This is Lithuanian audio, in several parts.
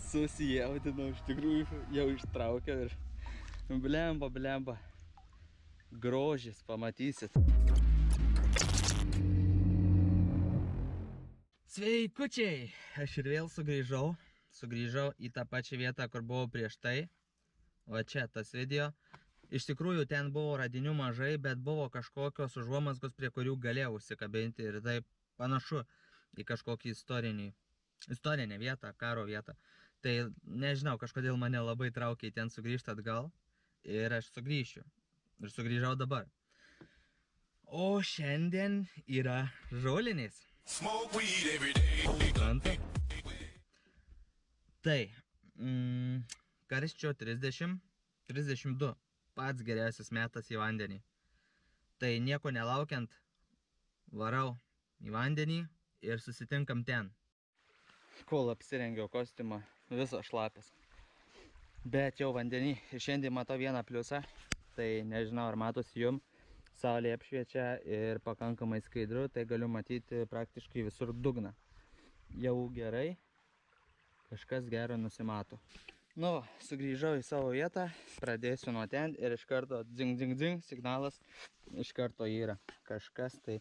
Susijaudinau, iš tikrųjų jau ištraukiau ir blemba. Grožis, pamatysit. Sveikučiai! Aš ir vėl sugrįžau į tą pačią vietą, kur buvau prieš tai. Va čia tas video. Iš tikrųjų ten buvo radinių mažai, bet buvo kažkokios užuomazgos, prie kurių galėjau užsikabinti. Ir tai panašu į kažkokį istorinę vietą, karo vietą. Tai nežinau, kažkodėl mane labai traukia ten sugrįžti atgal. Ir aš sugrįšiu. Ir sugrįžau dabar. O šiandien yra žolinės. Tai, karščio 30-32, pats geriausias metas į vandenį. Tai nieko nelaukiant, varau į vandenį ir susitinkam ten. Kol apsirengiau kostiumą, visas šlapės. Bet jau vandenį. Ir šiandien matau vieną pliusą. Tai nežinau, ar matosi jum. Saulė apšviečia ir pakankamai skaidru, tai galiu matyti praktiškai visur dugną. Jau gerai. Kažkas gero nusimato. Nu, sugrįžau į savo vietą, pradėsiu nuo ten ir iš karto dzing, dzing, dzing, signalas iš karto yra kažkas tai.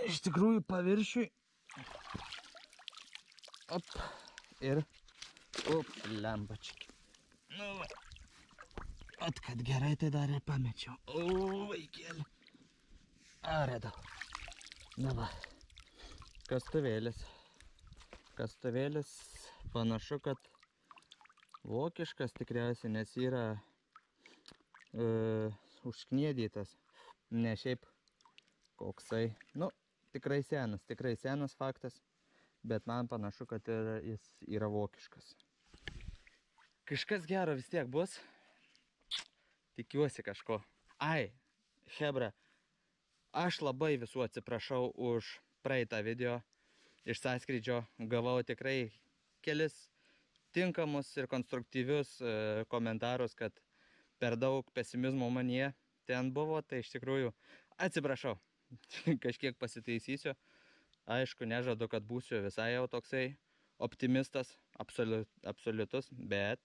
Iš tikrųjų paviršiui. Op, ir op, lembački. Nu, va. At kad gerai tai dar ir pamečiau. O, vaikėlį. Radau. Na va. Kastuvėlis. Kastuvėlis panašu, kad vokiškas tikriausiai, nes yra užkniedytas. Ne šiaip koksai. Nu, tikrai senas faktas. Bet man panašu, kad jis yra vokiškas. Kažkas gero vis tiek bus. Tikiuosi kažko. Ai, hebra, aš labai visų atsiprašau už praeitą video. Iš sąskrydžio gavau tikrai kelis tinkamus ir konstruktyvius komentarus, kad per daug pesimizmo manyje ten buvo. Tai iš tikrųjų atsiprašau. Kažkiek pasitaisysiu. Aišku, nežadu, kad būsiu visai jau toksai optimistas, absoliutus, bet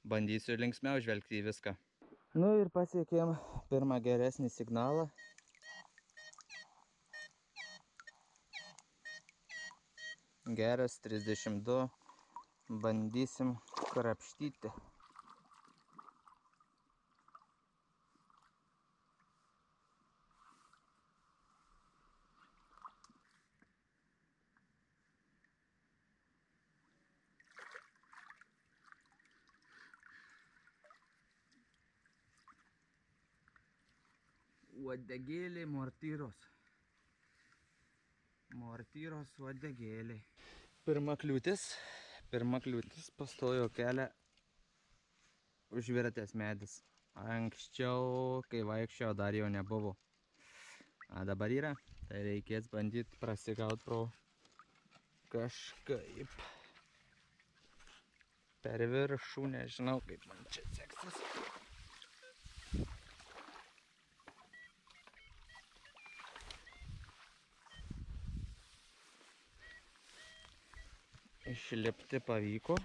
bandysiu linksmiau žvelgti į viską. Nu ir pasiekėm pirmą geresnį signalą. Geras 32. Bandysim krapštyti. Uodegėlė mortyros. Mortyros uodegėlė. Pirma kliūtis pastojo kelią užvirtęs medis. Anksčiau, kai vaikščiau, dar jo nebuvo. A dabar yra, tai reikės bandyti prasigauti pro kažkaip per viršų, nežinau, kaip man čia seksis. Išlipti pavyko.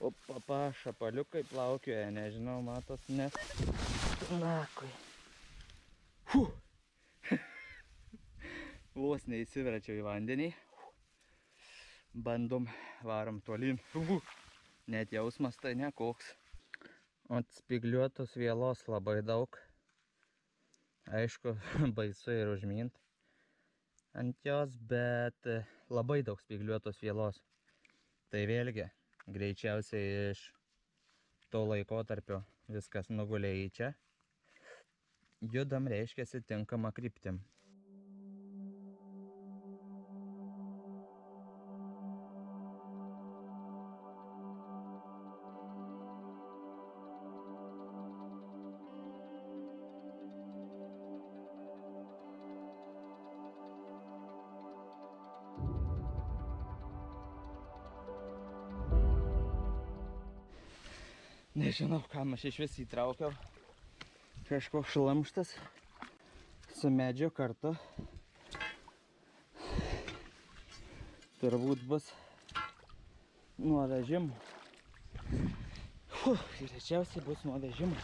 Opapa, šapaliukai plaukioja, nežinau, matos, nes... Nakui. Vos neįsiverčiau į vandenį. Bandom, varom tolyn. Net jausmas tai nekoks. Atspigliuotos vielos labai daug. Aišku, baisu ir užmint ant jos, bet labai daug spigliuotos vielos. Tai vėlgi, greičiausiai iš to laikotarpio viskas nugulė į čia. Judam, reiškiasi, tinkama kryptim. Nežinau, kam aš iš vis įtraukiau. Kažkoks šlamštas su medžio kartu. Turbūt bus nuo vežimų. Greičiausiai bus nuo vežimų.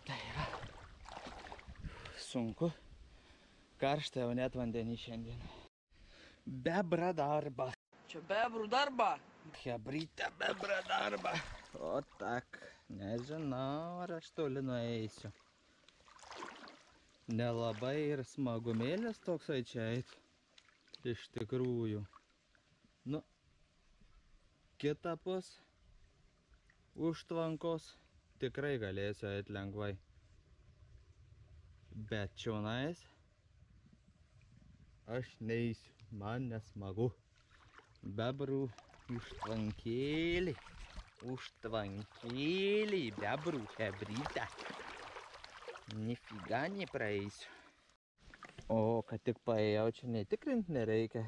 Tai yra sunku. Karšta jau net vandenį šiandien. Bebra darba. Čia bebrų darba. Hebrytė bebra darba. O tak, nežinau, ar aš toli nueisiu. Nelabai ir smagumėlis toksai čia eit. Iš tikrųjų. Nu, kitapus užtvankos tikrai galėsiu eit lengvai. Bet čionais aš neisiu, man nesmagu. Bebrų užtvankėlį, bebrų hebrytę. Nifiga nepraeisiu. O, kad tik paėjau, čia netikrint nereikia.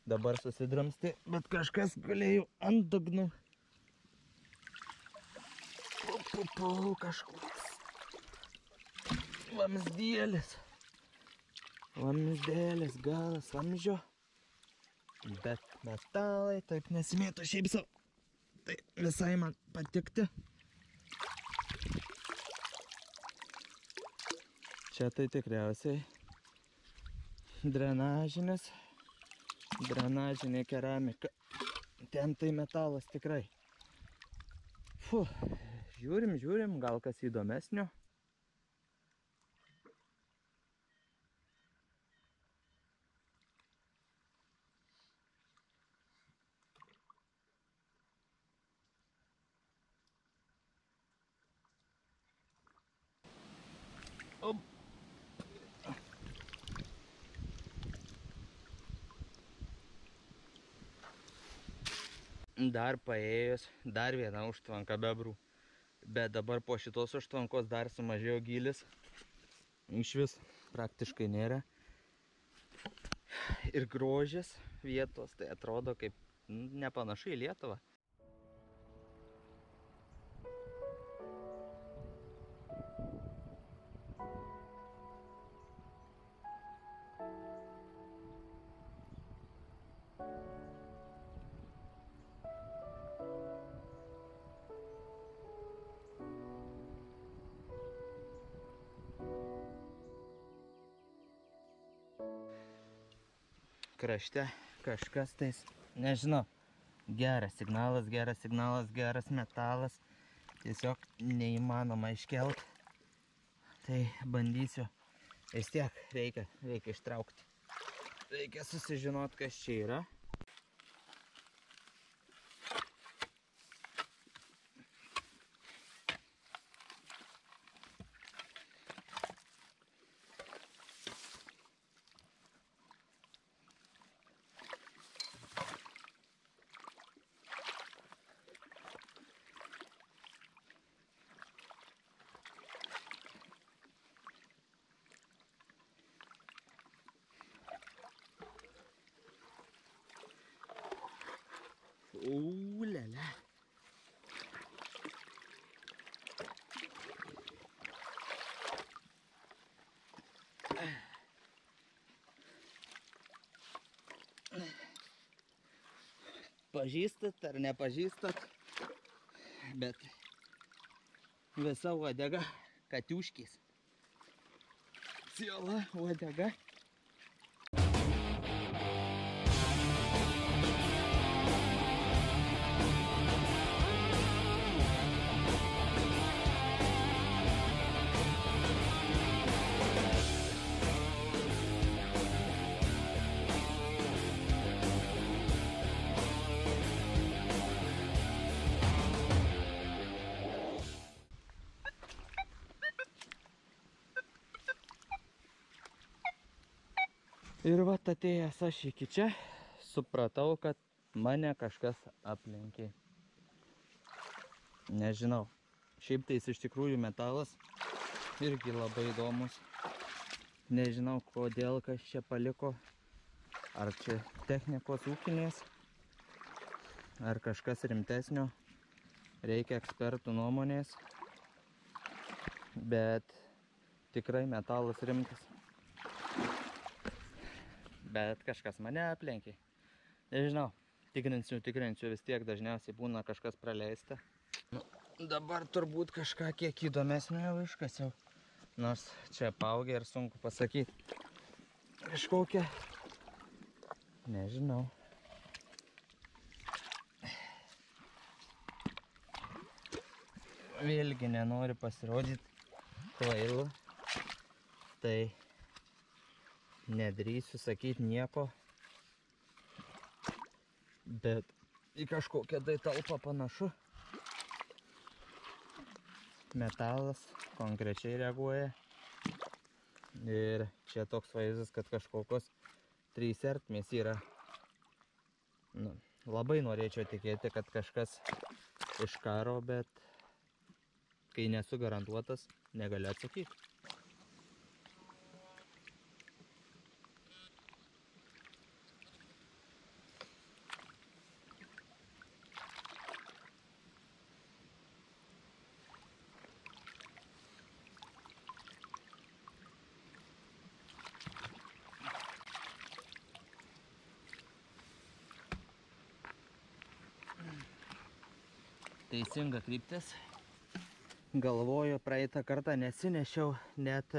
Dabar susidramsti, bet kažkas galėjo ant dugnų. Kažkoks vamsdėlis. Vamsdėlis, galas vamzdžio. Bet metalai taip nesimėtų šiaip savo. Tai visai man patikti. Čia tai tikriausiai drenažinė keramika. Ten tai metalas tikrai. Žiūrim, gal kas įdomesnio. Op. Dar paėjus, dar viena užtvanka bebrų. Bet dabar po šitos užtvankos dar sumažėjo gylis. Iš vis praktiškai nėra. Ir grožis vietos, tai atrodo kaip nepanašu į Lietuvą. Krašte kažkas tais, nežinau, geras signalas, geras metalas. Tiesiog neįmanoma iškelt. Tai bandysiu. Vis tiek reikia ištraukti. Reikia susižinot, kas čia yra. Lala. Pažįstat ar nepažįstat, bet visa uodega katiuškis. Siela uodega. Ir vat atėjęs aš iki čia, supratau, kad mane kažkas aplenkė. Nežinau. Šiaip tai jis iš tikrųjų metalas. Irgi labai įdomus. Nežinau, kodėl kas čia paliko. Ar čia technikos ūkinės, ar kažkas rimtesnio. reikia ekspertų nuomonės, bet tikrai metalas rimtas. Bet kažkas mane aplenkė. Nežinau, tikrinsiu, vis tiek dažniausiai būna kažkas praleista. Nu, dabar turbūt kažką kiek įdomesnio jau iškasiau. Nors čia paaugė ir sunku pasakyti. Kažkokia, nežinau. Vėlgi nenoriu pasirodyti kvailu, tai nedrįsiu sakyti nieko, bet į kažkokią tai talpą panašu. Metalas konkrečiai reaguoja ir čia toks vaizdas, kad kažkokios 3 ertmės yra. Nu, labai norėčiau tikėti, kad kažkas iš karo, bet kai nesu garantuotas, negaliu atsakyti. Teisinga kryptis. Galvoju, praeitą kartą nesinešiau net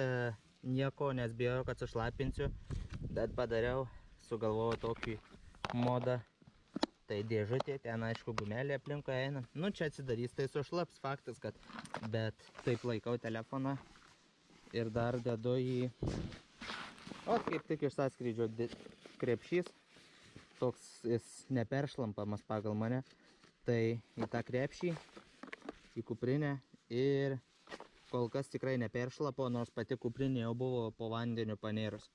nieko, nes bijau, kad sušlapinsiu, bet padariau, sugalvojau tokį modą. Tai dėžutė, ten aišku gumelė aplinkui eina. Nu, čia atsidarys, tai sušlaps faktas, kad... Bet taip laikau telefoną ir dar dedu į... O, kaip tik iš sąskrydžio krepšys. Toks jis neperšlampamas pagal mane. Tai į tą krepšį, į kuprinę ir kol kas tikrai neperšlapo, nors pati kuprinė jau buvo po vandeniu panėrus.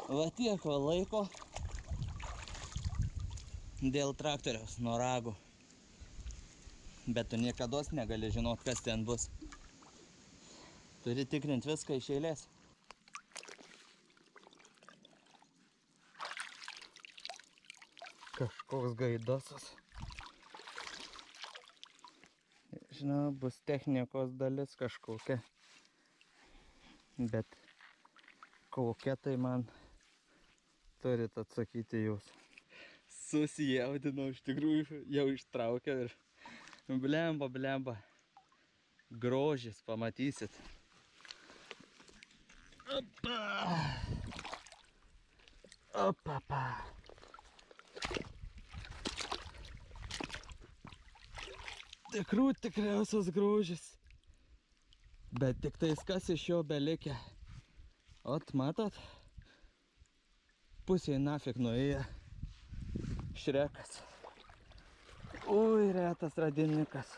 Va tiek va laiko dėl traktoriaus nuo ragų. Bet tu niekados negali žinot, kas ten bus. Turi tikrinti viską iš eilės. Kažkoks gaidosas. Žinau, bus technikos dalis kažkokia. Bet kokia tai man turit atsakyti jūs. Susijaudinau, iš tikrųjų jau ištraukiau ir blemba. Grožis, pamatysit. Opa. Tikriausias grožis. Bet tik tais kas iš jo belikę. Ot, matot? Pusėje nafik nuėjo. Šrekas. Ui, retas radinukas.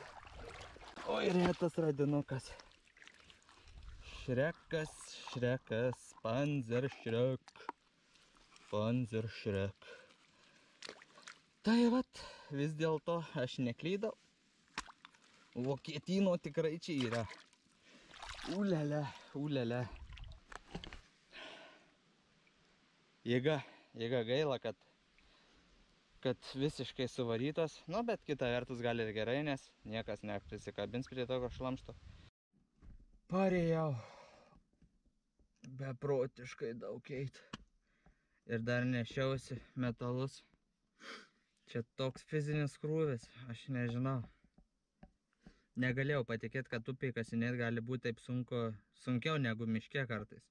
Šrekas, Panzer Šrek. Tai vat, vis dėlto aš neklydau. Vokietino tikrai čia yra. Ulele. Jėga gaila, kad visiškai suvarytos, nu, bet kita vertus gali ir gerai, nes niekas neprisikabins prie tokio šlamšto. Parėjau beprotiškai daug eit ir dar nešiausi metalus. Čia toks fizinis krūvis, aš nežinau. Negalėjau patikėti, kad upėj kasinėt gali būti taip sunkiau negu miške kartais.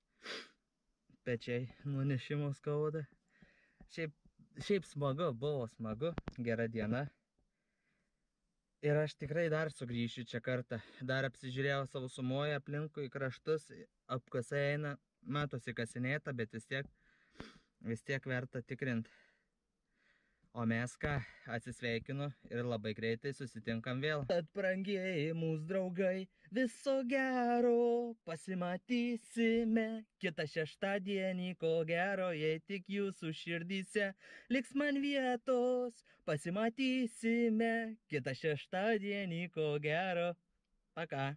Pečiai nunešimo skauda. Šiaip buvo smagu, gera diena. Ir aš tikrai dar sugrįšiu čia kartą. Dar apsižiūrėjau savo sumoje aplinkui kraštus, apkasai eina, matosi kasinėta, bet vis tiek verta tikrinti. O mes ką, atsisveikinu ir labai greitai susitinkam vėl. Tad brangieji mūsų draugai, viso gero, pasimatysime kitą šeštadienį, ko gero, jei tik jūsų širdyse liks man vietos. Pasimatysime kitą šeštadienį, ko gero. Paka.